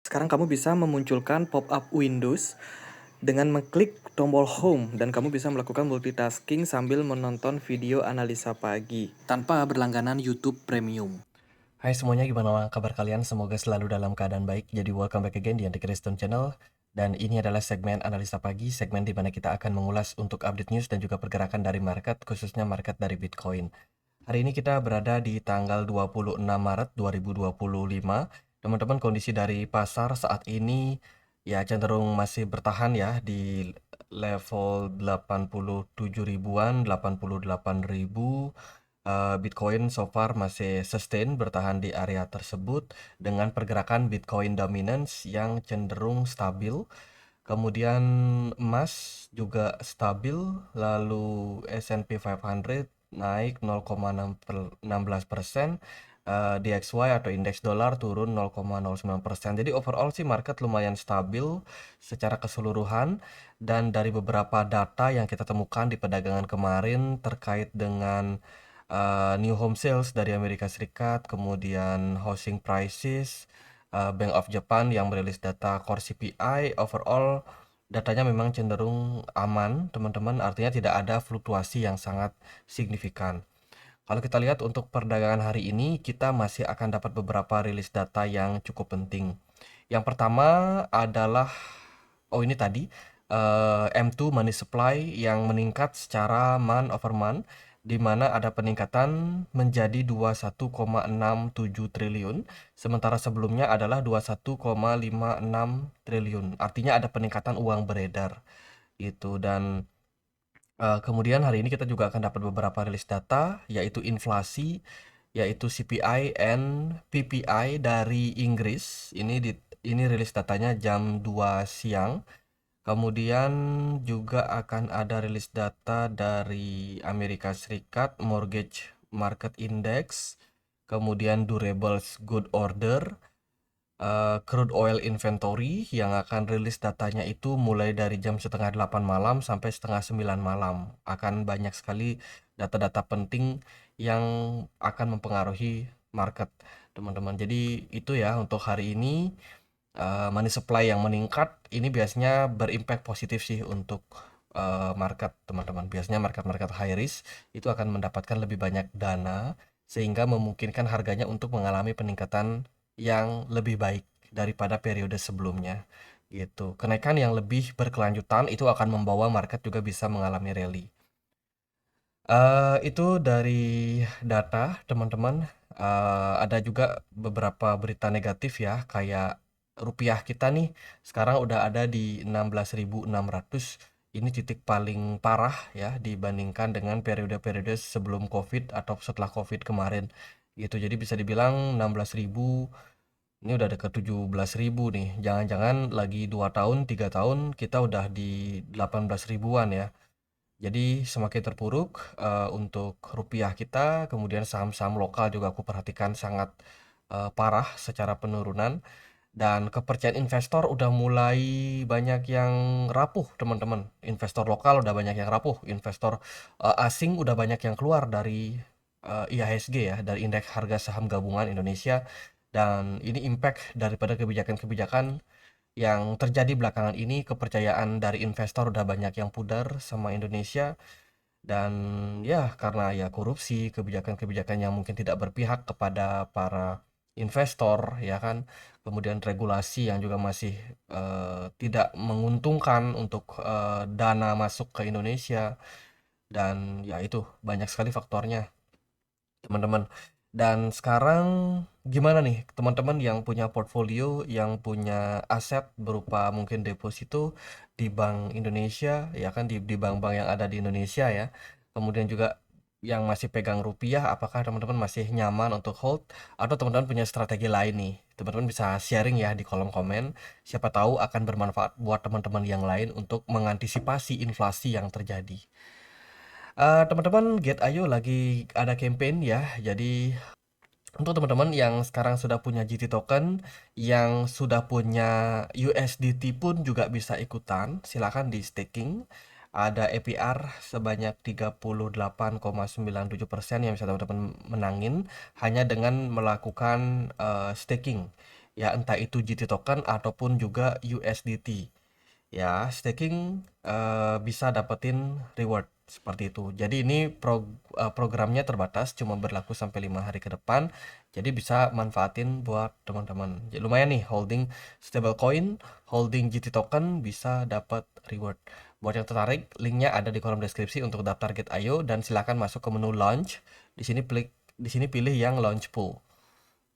Sekarang kamu bisa memunculkan pop-up Windows dengan mengklik tombol Home dan kamu bisa melakukan multitasking sambil menonton video analisa pagi tanpa berlangganan YouTube Premium. Hai semuanya, gimana kabar kalian? Semoga selalu dalam keadaan baik. Jadi welcome back again di Andy Kristen Channel. Dan ini adalah segmen analisa pagi, segmen di mana kita akan mengulas untuk update news dan juga pergerakan dari market, khususnya market dari Bitcoin. Hari ini kita berada di tanggal 26 Maret 2025. Teman-teman, kondisi dari pasar saat ini ya cenderung masih bertahan ya di level 87 ribuan, 88 ribu. Bitcoin so far masih sustain bertahan di area tersebut dengan pergerakan Bitcoin dominance yang cenderung stabil. Kemudian emas juga stabil, lalu S&P 500 naik 0,16%, DXY atau indeks dolar turun 0,09%. Jadi overall sih market lumayan stabil secara keseluruhan, dan dari beberapa data yang kita temukan di perdagangan kemarin terkait dengan new home sales dari Amerika Serikat, kemudian housing prices, Bank of Japan yang merilis data core CPI, overall datanya memang cenderung aman, teman-teman. Artinya tidak ada fluktuasi yang sangat signifikan. Kalau kita lihat untuk perdagangan hari ini, kita masih akan dapat beberapa rilis data yang cukup penting. Yang pertama adalah, oh ini tadi, M2 money supply yang meningkat secara month over month, di mana ada peningkatan menjadi 21,67 triliun, sementara sebelumnya adalah 21,56 triliun. Artinya ada peningkatan uang beredar gitu. Dan kemudian hari ini kita juga akan dapat beberapa rilis data, yaitu inflasi, yaitu CPI and PPI dari Inggris. Ini rilis datanya jam 2 siang. Kemudian juga akan ada rilis data dari Amerika Serikat, Mortgage Market Index, kemudian Durables Good Order, crude oil inventory yang akan rilis datanya itu mulai dari jam setengah 8 malam sampai setengah 9 malam. Akan banyak sekali data-data penting yang akan mempengaruhi market, teman-teman. Jadi itu ya untuk hari ini. Money supply yang meningkat ini biasanya berimpact positif sih untuk market, teman-teman. Biasanya market-market high risk itu akan mendapatkan lebih banyak dana sehingga memungkinkan harganya untuk mengalami peningkatan yang lebih baik daripada periode sebelumnya gitu. Kenaikan yang lebih berkelanjutan itu akan membawa market juga bisa mengalami rally. Itu dari data, teman-teman. Ada juga beberapa berita negatif ya, kayak rupiah kita nih sekarang udah ada di 16.600. Ini titik paling parah ya dibandingkan dengan periode-periode sebelum Covid atau setelah Covid kemarin gitu. Jadi bisa dibilang 16.000 ini udah deket 17.000 nih. Jangan-jangan lagi 2 tahun, 3 tahun kita udah di 18 ribuan ya. Jadi semakin terpuruk untuk rupiah kita, kemudian saham-saham lokal juga aku perhatikan sangat parah secara penurunan, dan kepercayaan investor udah mulai banyak yang rapuh, teman-teman. Investor lokal udah banyak yang rapuh, investor asing udah banyak yang keluar dari IHSG ya, dari Indeks Harga Saham Gabungan Indonesia, dan ini impact daripada kebijakan-kebijakan yang terjadi belakangan ini. Kepercayaan dari investor udah banyak yang pudar sama Indonesia, dan ya karena ya korupsi, kebijakan-kebijakan yang mungkin tidak berpihak kepada para investor ya kan, kemudian regulasi yang juga masih tidak menguntungkan untuk dana masuk ke Indonesia, dan ya itu banyak sekali faktornya, teman-teman. Dan sekarang gimana nih teman-teman yang punya portfolio, yang punya aset berupa mungkin deposito di Bank Indonesia, ya kan, di bank-bank yang ada di Indonesia ya. Kemudian juga yang masih pegang rupiah, apakah teman-teman masih nyaman untuk hold atau teman-teman punya strategi lain nih? Teman-teman bisa sharing ya di kolom komen. Siapa tahu akan bermanfaat buat teman-teman yang lain untuk mengantisipasi inflasi yang terjadi. Teman-teman, Get Ayo lagi ada campaign ya. Jadi untuk teman-teman yang sekarang sudah punya GT token, yang sudah punya USDT pun juga bisa ikutan. Silakan di staking. Ada APR sebanyak 38,97% yang bisa teman-teman menangin hanya dengan melakukan staking. ya, entah itu GT token ataupun juga USDT. Ya, staking bisa dapetin reward seperti itu. Jadi ini programnya terbatas, cuma berlaku sampai 5 hari ke depan. Jadi bisa manfaatin buat teman-teman. Jadi lumayan nih, holding stablecoin, holding GT token bisa dapat reward. Buat yang tertarik, linknya ada di kolom deskripsi untuk daftar Gate.io dan silakan masuk ke menu launch. Di sini pilih yang launch pool.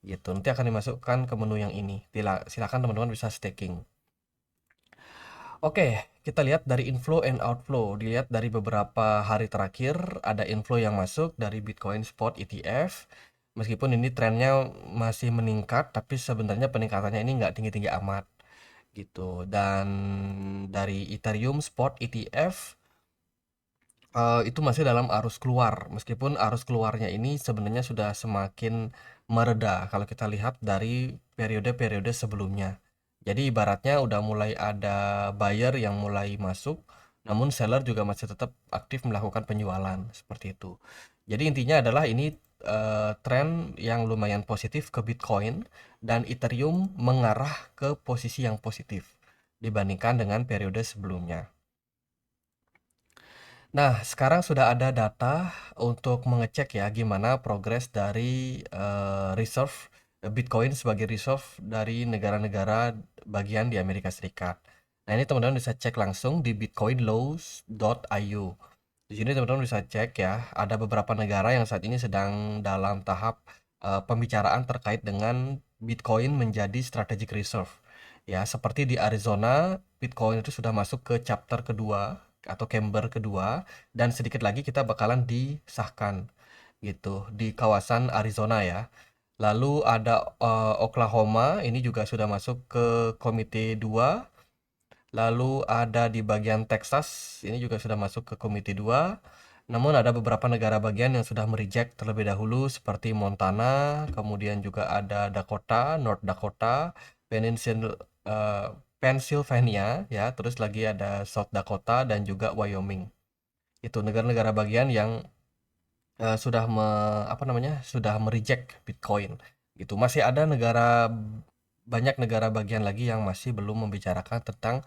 Gitu. Nanti akan dimasukkan ke menu yang ini. Silakan teman-teman bisa staking. Oke, kita lihat dari inflow and outflow. Dilihat dari beberapa hari terakhir, ada inflow yang masuk dari Bitcoin Spot ETF. Meskipun ini trennya masih meningkat, tapi sebenarnya peningkatannya ini nggak tinggi-tinggi amat gitu. Dan dari Ethereum Spot ETF itu masih dalam arus keluar. Meskipun arus keluarnya ini sebenarnya sudah semakin mereda kalau kita lihat dari periode-periode sebelumnya. Jadi ibaratnya udah mulai ada buyer yang mulai masuk, namun seller juga masih tetap aktif melakukan penjualan seperti itu. Jadi intinya adalah ini tren yang lumayan positif ke Bitcoin dan Ethereum mengarah ke posisi yang positif dibandingkan dengan periode sebelumnya. Nah, sekarang sudah ada data untuk mengecek ya gimana progres dari reserve Bitcoin sebagai reserve dari negara-negara bagian di Amerika Serikat. Nah, ini teman-teman bisa cek langsung di bitcoinlaws.io. Di sini teman-teman bisa cek ya, ada beberapa negara yang saat ini sedang dalam tahap pembicaraan terkait dengan Bitcoin menjadi strategic reserve. Ya, seperti di Arizona, Bitcoin itu sudah masuk ke chapter kedua atau chamber kedua dan sedikit lagi kita bakalan disahkan gitu di kawasan Arizona ya. Lalu ada Oklahoma, ini juga sudah masuk ke komite 2. Lalu ada di bagian Texas, ini juga sudah masuk ke komite 2. Namun ada beberapa negara bagian yang sudah mereject terlebih dahulu seperti Montana, kemudian juga ada Dakota, North Dakota, Pennsylvania ya, terus lagi ada South Dakota dan juga Wyoming. Itu negara-negara bagian yang sudah sudah mereject Bitcoin gitu. Masih ada banyak negara bagian lagi yang masih belum membicarakan tentang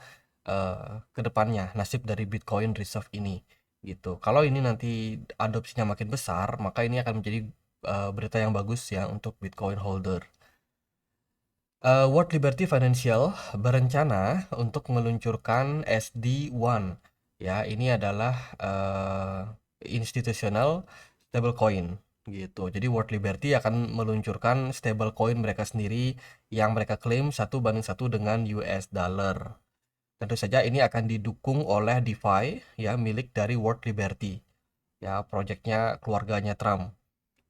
kedepannya nasib dari Bitcoin Reserve ini gitu. Kalau ini nanti adopsinya makin besar, maka ini akan menjadi berita yang bagus ya untuk Bitcoin holder. World Liberty Financial berencana untuk meluncurkan SD1. Ya, ini adalah institutional stablecoin gitu. Jadi World Liberty akan meluncurkan stablecoin mereka sendiri yang mereka klaim 1:1 dengan US dollar. Tentu saja ini akan didukung oleh DeFi ya milik dari World Liberty. Ya, proyeknya keluarganya Trump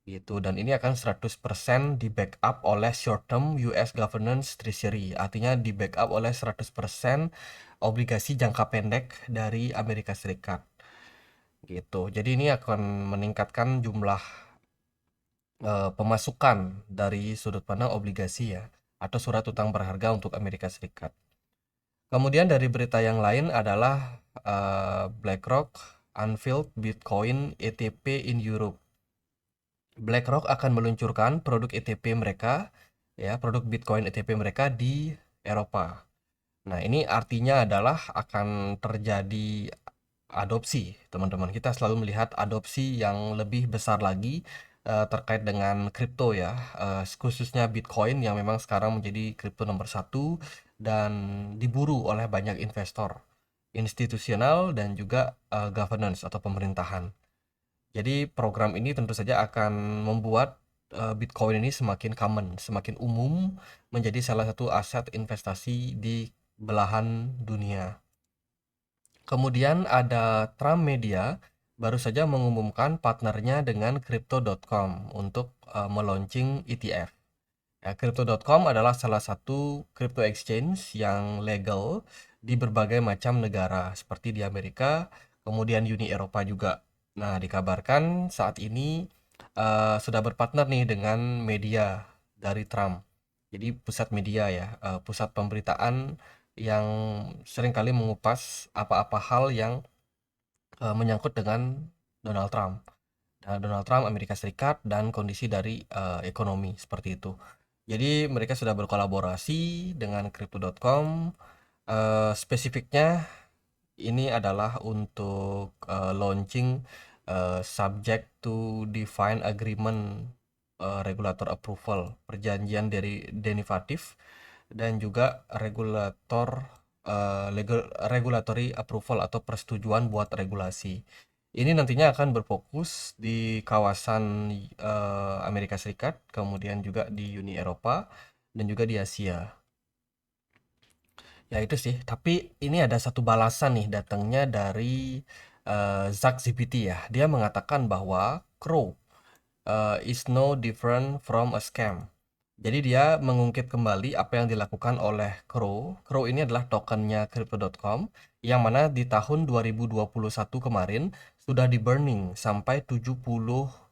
gitu, dan ini akan 100% di backup oleh short term US governance treasury, artinya di backup oleh 100% obligasi jangka pendek dari Amerika Serikat gitu. Jadi ini akan meningkatkan jumlah pemasukan dari sudut pandang obligasi ya atau surat utang berharga untuk Amerika Serikat. Kemudian dari berita yang lain adalah BlackRock unveiled Bitcoin ETP in Europe. BlackRock akan meluncurkan produk ETP mereka, ya, produk Bitcoin ETP mereka di Eropa. Nah, ini artinya adalah akan terjadi adopsi, teman-teman. Kita selalu melihat adopsi yang lebih besar lagi terkait dengan kripto ya, khususnya Bitcoin yang memang sekarang menjadi kripto nomor satu dan diburu oleh banyak investor, institusional dan juga governance atau pemerintahan. Jadi program ini tentu saja akan membuat Bitcoin ini semakin common, semakin umum, menjadi salah satu aset investasi di belahan dunia. Kemudian ada Trump Media baru saja mengumumkan partnernya dengan Crypto.com untuk melaunching ETF. Ya, Crypto.com adalah salah satu crypto exchange yang legal di berbagai macam negara seperti di Amerika, kemudian Uni Eropa juga. Nah, dikabarkan saat ini sudah berpartner nih dengan media dari Trump. Jadi pusat media ya, pusat pemberitaan yang seringkali mengupas apa-apa hal yang menyangkut dengan Donald Trump. Donald Trump, Amerika Serikat, dan kondisi dari ekonomi seperti itu. Jadi mereka sudah berkolaborasi dengan Crypto.com. Spesifiknya ini adalah untuk launching subject to define agreement regulator approval, perjanjian dari derivatif dan juga regulatory approval atau persetujuan buat regulasi. Ini nantinya akan berfokus di kawasan Amerika Serikat, kemudian juga di Uni Eropa dan juga di Asia. Ya itu sih, tapi ini ada satu balasan nih datangnya dari ZachGPT ya. Dia mengatakan bahwa Crow is no different from a scam. Jadi dia mengungkit kembali apa yang dilakukan oleh Crow. Crow ini adalah tokennya Crypto.com yang mana di tahun 2021 kemarin sudah di burning sampai 70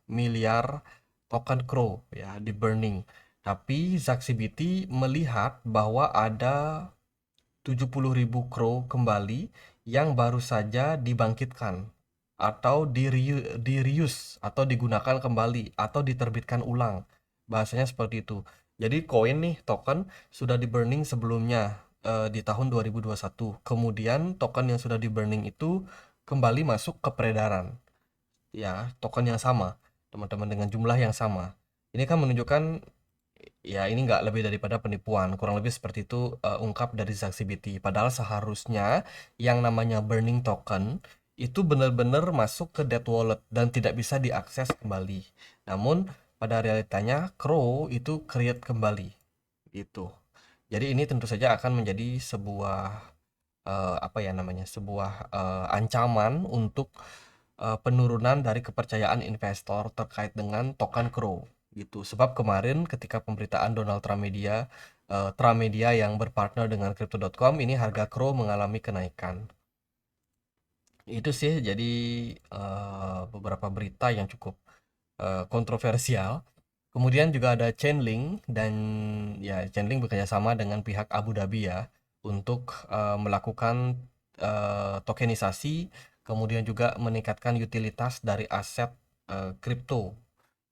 miliar token Crow ya di burning. Tapi ZachGPT melihat bahwa ada 70.000 Crow kembali yang baru saja dibangkitkan atau di-reuse atau digunakan kembali atau diterbitkan ulang. Bahasanya seperti itu. Jadi koin nih, token sudah di-burning sebelumnya di tahun 2021. Kemudian token yang sudah di-burning itu kembali masuk ke peredaran. Ya, token yang sama, teman-teman, dengan jumlah yang sama. Ini kan menunjukkan ya ini nggak lebih daripada penipuan, kurang lebih seperti itu ungkap dari ZachGPT. Padahal seharusnya yang namanya burning token itu benar-benar masuk ke dead wallet dan tidak bisa diakses kembali. Namun pada realitanya Crow itu create kembali gitu. Jadi ini tentu saja akan menjadi sebuah apa ya namanya, sebuah ancaman untuk penurunan dari kepercayaan investor terkait dengan token Crow gitu. Sebab kemarin ketika pemberitaan Donald Trump Media yang berpartner dengan Crypto.com, ini harga Crow mengalami kenaikan. Itu sih jadi beberapa berita yang cukup kontroversial. Kemudian juga ada Chainlink, dan ya Chainlink bekerjasama dengan pihak Abu Dhabi ya untuk melakukan tokenisasi, kemudian juga meningkatkan utilitas dari aset kripto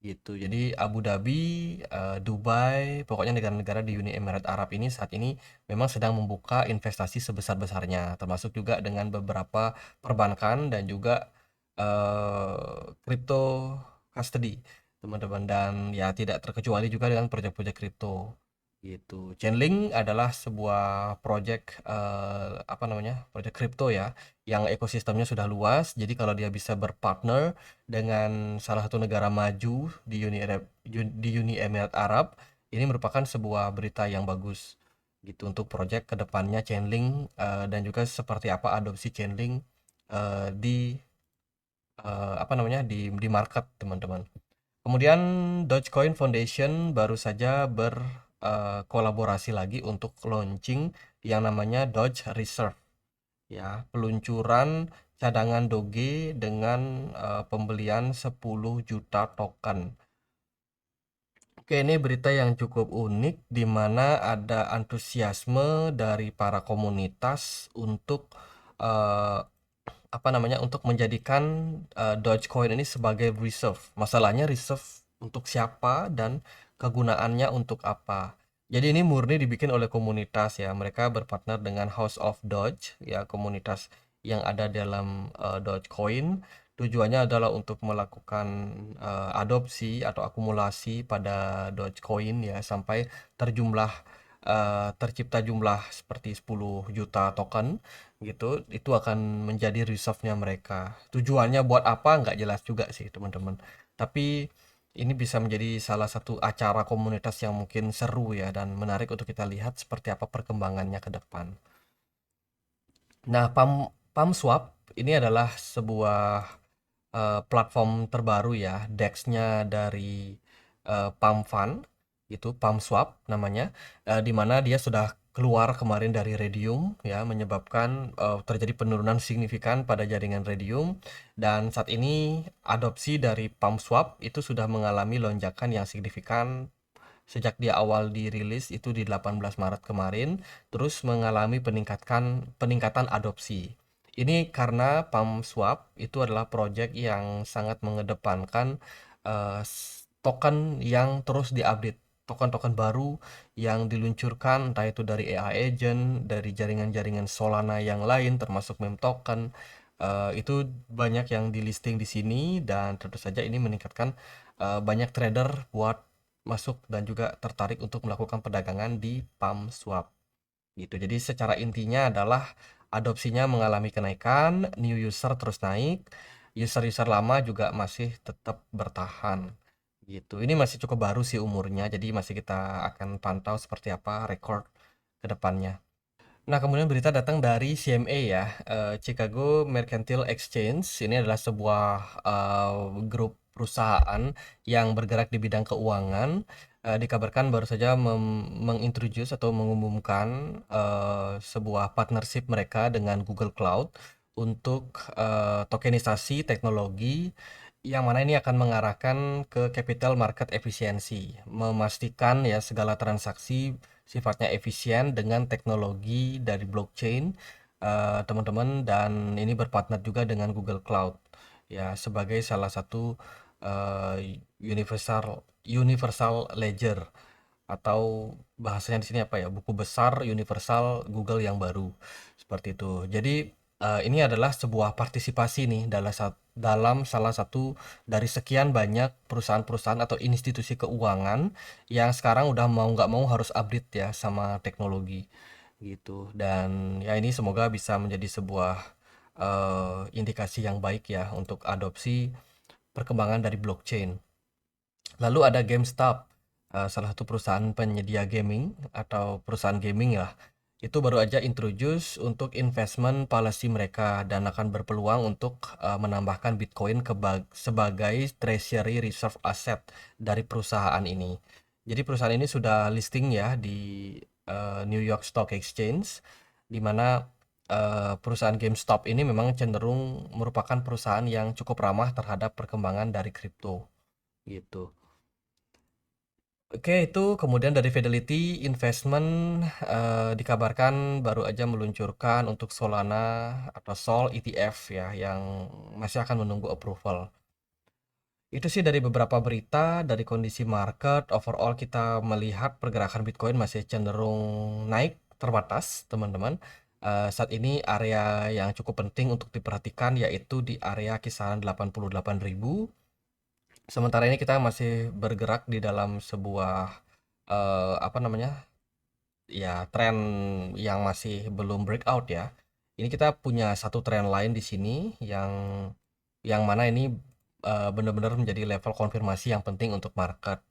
gitu. Jadi Abu Dhabi, Dubai, pokoknya negara-negara di Uni Emirat Arab ini saat ini memang sedang membuka investasi sebesar-besarnya, termasuk juga dengan beberapa perbankan dan juga crypto custody, teman-teman. Dan ya tidak terkecuali juga dengan proyek-proyek kripto gitu. Chainlink adalah sebuah proyek apa namanya, proyek kripto ya, yang ekosistemnya sudah luas. Jadi kalau dia bisa berpartner dengan salah satu negara maju di Uni Emirat Arab, ini merupakan sebuah berita yang bagus gitu untuk proyek kedepannya Chainlink, dan juga seperti apa adopsi Chainlink di apa namanya, di market, teman-teman. Kemudian Dogecoin Foundation baru saja berkolaborasi lagi untuk launching yang namanya Doge Reserve ya, peluncuran cadangan Doge dengan pembelian 10 juta token. Oke, ini berita yang cukup unik di mana ada antusiasme dari para komunitas untuk eh, apa namanya, untuk menjadikan Dogecoin ini sebagai reserve. Masalahnya reserve untuk siapa dan kegunaannya untuk apa. Jadi ini murni dibikin oleh komunitas ya. Mereka berpartner dengan House of Doge ya, komunitas yang ada dalam Dogecoin. Tujuannya adalah untuk melakukan adopsi atau akumulasi pada Dogecoin ya sampai tercipta jumlah seperti 10 juta token gitu. Itu akan menjadi reserve-nya mereka. Tujuannya buat apa nggak jelas juga sih, teman-teman. Tapi ini bisa menjadi salah satu acara komunitas yang mungkin seru ya dan menarik untuk kita lihat seperti apa perkembangannya ke depan. Nah, PumSwap ini adalah sebuah platform terbaru ya, DEX-nya dari PumFund, itu PumSwap namanya, di mana dia sudah keluar kemarin dari Redium ya, menyebabkan terjadi penurunan signifikan pada jaringan Redium, dan saat ini adopsi dari PumSwap itu sudah mengalami lonjakan yang signifikan sejak dia awal dirilis itu di 18 Maret kemarin, terus mengalami peningkatan adopsi. Ini karena PumSwap itu adalah proyek yang sangat mengedepankan token yang terus diupdate. token-token baru yang diluncurkan, entah itu dari AI agent, dari jaringan-jaringan Solana yang lain termasuk meme token. Itu banyak yang di listing di sini, dan tentu saja ini meningkatkan banyak trader buat masuk dan juga tertarik untuk melakukan perdagangan di PancaSwap gitu. Jadi secara intinya adalah adopsinya mengalami kenaikan, new user terus naik, user-user lama juga masih tetap bertahan gitu. Ini masih cukup baru sih umurnya, jadi masih kita akan pantau seperti apa record ke depannya. Nah, kemudian berita datang dari CMA ya, Chicago Mercantile Exchange. Ini adalah sebuah grup perusahaan yang bergerak di bidang keuangan. Dikabarkan baru saja mengintroduce atau mengumumkan sebuah partnership mereka dengan Google Cloud untuk tokenisasi teknologi yang mana ini akan mengarahkan ke capital market efisiensi, memastikan ya segala transaksi sifatnya efisien dengan teknologi dari blockchain, teman-teman, dan ini berpartner juga dengan Google Cloud ya sebagai salah satu universal ledger, atau bahasanya di sini apa ya, buku besar universal Google yang baru seperti itu. Jadi ini adalah sebuah partisipasi nih dalam salah satu dari sekian banyak perusahaan-perusahaan atau institusi keuangan yang sekarang udah mau nggak mau harus update ya sama teknologi gitu. Dan ya ini semoga bisa menjadi sebuah indikasi yang baik ya untuk adopsi perkembangan dari blockchain. Lalu ada GameStop, salah satu perusahaan penyedia gaming atau perusahaan gaming lah. Itu baru aja introduce untuk investment policy mereka dan akan berpeluang untuk menambahkan Bitcoin sebagai treasury reserve asset dari perusahaan ini. Jadi perusahaan ini sudah listing ya di New York Stock Exchange, di mana perusahaan GameStop ini memang cenderung merupakan perusahaan yang cukup ramah terhadap perkembangan dari kripto gitu. Oke, itu kemudian dari Fidelity Investment dikabarkan baru aja meluncurkan untuk Solana atau Sol ETF ya, yang masih akan menunggu approval. Itu sih dari beberapa berita. Dari kondisi market overall kita melihat pergerakan Bitcoin masih cenderung naik terbatas, teman-teman. Saat ini area yang cukup penting untuk diperhatikan yaitu di area kisaran 88.000. Sementara ini kita masih bergerak di dalam sebuah apa namanya, ya, tren yang masih belum breakout ya. Ini kita punya satu tren lain di sini yang mana ini benar-benar menjadi level konfirmasi yang penting untuk market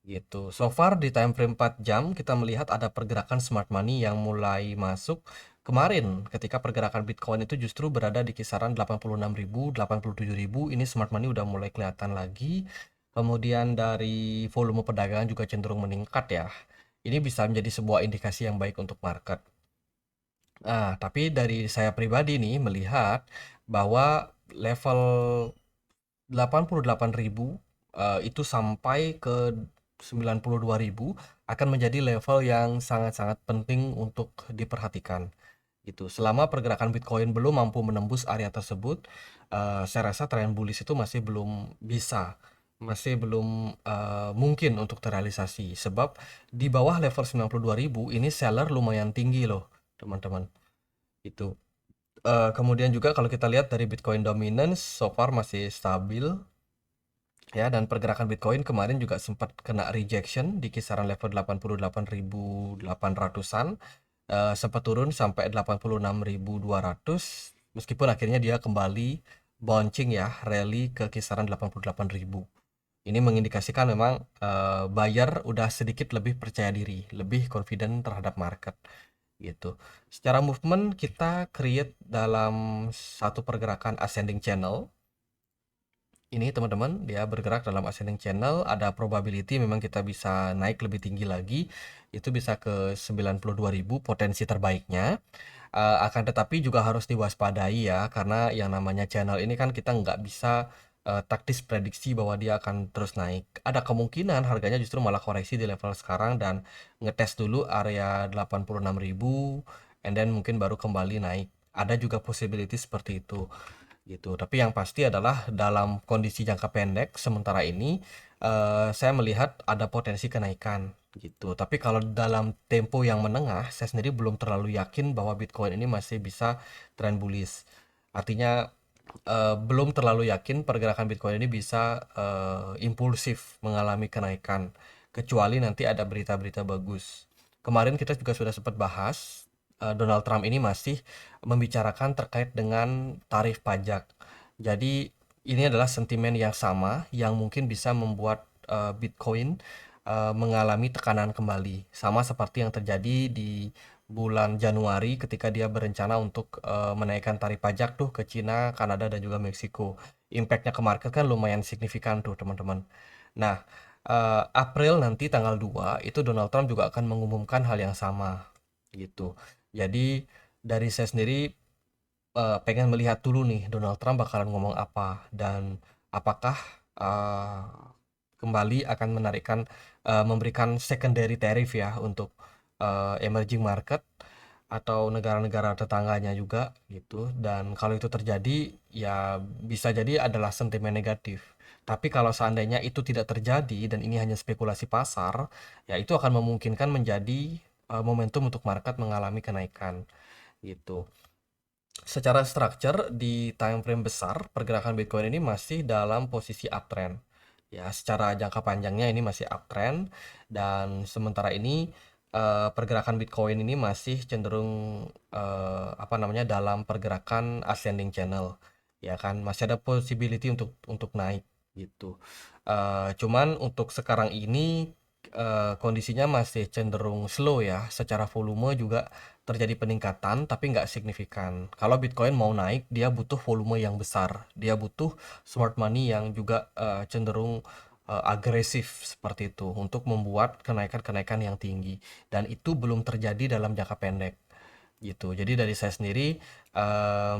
gitu. So far di time frame 4 jam kita melihat ada pergerakan smart money yang mulai masuk kemarin ketika pergerakan Bitcoin itu justru berada di kisaran 86.000, 87.000. Ini smart money udah mulai kelihatan lagi. Kemudian dari volume perdagangan juga cenderung meningkat ya. Ini bisa menjadi sebuah indikasi yang baik untuk market. Nah, tapi dari saya pribadi nih melihat bahwa level 88.000 itu sampai ke 92.000 akan menjadi level yang sangat-sangat penting untuk diperhatikan gitu. Selama pergerakan Bitcoin belum mampu menembus area tersebut, saya rasa tren bullish itu masih belum mungkin untuk terrealisasi, sebab di bawah level 92.000 ini seller lumayan tinggi loh, teman-teman. Itu. Kemudian juga kalau kita lihat dari Bitcoin dominance so far masih stabil ya, dan pergerakan Bitcoin kemarin juga sempat kena rejection di kisaran level 88.800-an, sempat turun sampai 86.200, meskipun akhirnya dia kembali bouncing ya, rally ke kisaran 88.000. Ini mengindikasikan memang buyer udah sedikit lebih percaya diri, lebih confident terhadap market gitu. Secara movement kita create dalam satu pergerakan ascending channel. Ini teman-teman, dia bergerak dalam ascending channel, ada probability memang kita bisa naik lebih tinggi lagi, itu bisa ke 92.000 potensi terbaiknya. Akan tetapi juga harus diwaspadai ya, karena yang namanya channel ini kan kita nggak bisa taktis prediksi bahwa dia akan terus naik. Ada kemungkinan harganya justru malah koreksi di level sekarang dan ngetes dulu area 86.000, and then mungkin baru kembali naik. Ada juga possibility seperti itu gitu. Tapi yang pasti adalah dalam kondisi jangka pendek sementara ini saya melihat ada potensi kenaikan gitu. Tapi kalau dalam tempo yang menengah, saya sendiri belum terlalu yakin bahwa Bitcoin ini masih bisa trend bullish. Artinya belum terlalu yakin pergerakan Bitcoin ini bisa impulsif mengalami kenaikan, kecuali nanti ada berita-berita bagus. Kemarin kita juga sudah sempat bahas Donald Trump ini masih membicarakan terkait dengan tarif pajak. Jadi ini adalah sentimen yang sama yang mungkin bisa membuat Bitcoin mengalami tekanan kembali, sama seperti yang terjadi di bulan Januari ketika dia berencana untuk menaikkan tarif pajak tuh ke Cina, Kanada, dan juga Meksiko. Impactnya ke market kan lumayan signifikan tuh teman-teman. Nah, April nanti tanggal 2 itu Donald Trump juga akan mengumumkan hal yang sama gitu. Jadi dari saya sendiri pengen melihat dulu nih Donald Trump bakalan ngomong apa dan apakah uh, kembali akan memberikan secondary tariff ya untuk emerging market atau negara-negara tetangganya juga gitu. Dan kalau itu terjadi ya bisa jadi adalah sentimen negatif. Tapi kalau seandainya itu tidak terjadi dan ini hanya spekulasi pasar, ya itu akan memungkinkan menjadi momentum untuk market mengalami kenaikan gitu. Secara structure di time frame besar, pergerakan Bitcoin ini masih dalam posisi uptrend. Ya, secara jangka panjangnya ini masih uptrend dan sementara ini pergerakan Bitcoin ini masih cenderung apa namanya dalam pergerakan ascending channel. Ya kan, masih ada possibility untuk naik gitu. Cuman untuk sekarang ini kondisinya masih cenderung slow ya, secara volume juga terjadi peningkatan tapi nggak signifikan. Kalau Bitcoin mau naik, dia butuh volume yang besar. Dia butuh smart money yang juga cenderung agresif seperti itu untuk membuat kenaikan-kenaikan yang tinggi. Dan itu belum terjadi dalam jangka pendek gitu. Jadi dari saya sendiri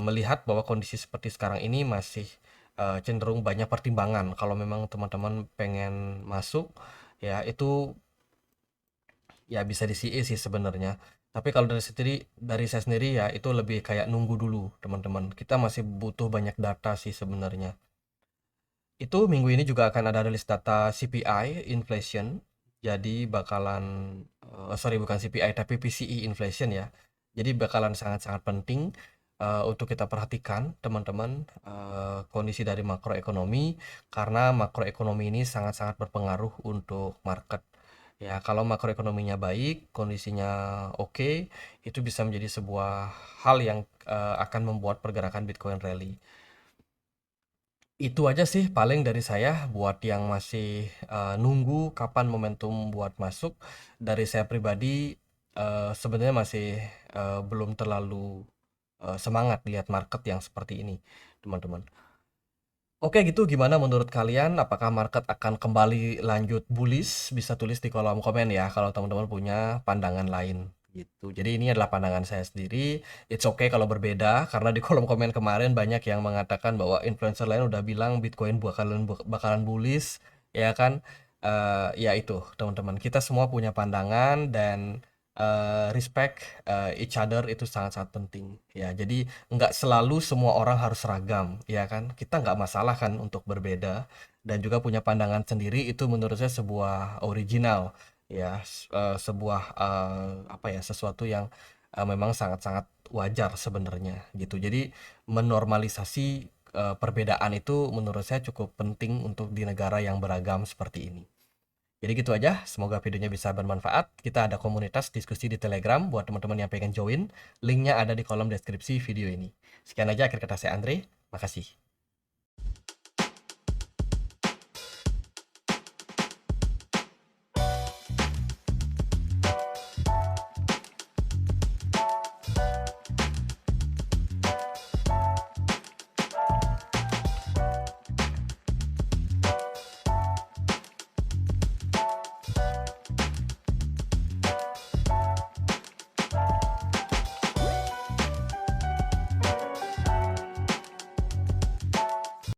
melihat bahwa kondisi seperti sekarang ini masih cenderung banyak pertimbangan. Kalau memang teman-teman pengen masuk, ya itu ya bisa di CE sih sebenarnya. Tapi kalau dari saya sendiri ya itu lebih kayak nunggu dulu teman-teman. Kita masih butuh banyak data sih sebenarnya. Itu minggu ini juga akan ada rilis data CPI inflation. Jadi bakalan sorry bukan CPI tapi PCE inflation ya. Jadi bakalan sangat-sangat penting untuk kita perhatikan teman-teman kondisi dari makroekonomi karena makroekonomi ini sangat-sangat berpengaruh untuk market. Ya, kalau makroekonominya baik, kondisinya oke, itu bisa menjadi sebuah hal yang akan membuat pergerakan Bitcoin rally. Itu aja sih paling dari saya buat yang masih nunggu kapan momentum buat masuk. Dari saya pribadi sebenarnya masih belum terlalu semangat lihat market yang seperti ini, teman-teman. Oke gitu, gimana menurut kalian? Apakah market akan kembali lanjut bullish? Bisa tulis di kolom komen ya kalau teman-teman punya pandangan lain gitu. Jadi ini adalah pandangan saya sendiri. It's okay kalau berbeda karena di kolom komen kemarin banyak yang mengatakan bahwa influencer lain udah bilang Bitcoin bakalan bullish, ya kan? Ya itu teman-teman. Kita semua punya pandangan dan respect each other itu sangat-sangat penting ya. Jadi nggak selalu semua orang harus seragam, ya kan? Kita nggak masalah kan untuk berbeda dan juga punya pandangan sendiri itu menurut saya sebuah original, ya, sebuah apa ya, sesuatu yang memang sangat-sangat wajar sebenarnya gitu. Jadi menormalisasi perbedaan itu menurut saya cukup penting untuk di negara yang beragam seperti ini. Jadi gitu aja, semoga videonya bisa bermanfaat. Kita ada komunitas diskusi di Telegram buat teman-teman yang pengen join. Linknya ada di kolom deskripsi video ini. Sekian aja akhir kata saya Andre, makasih.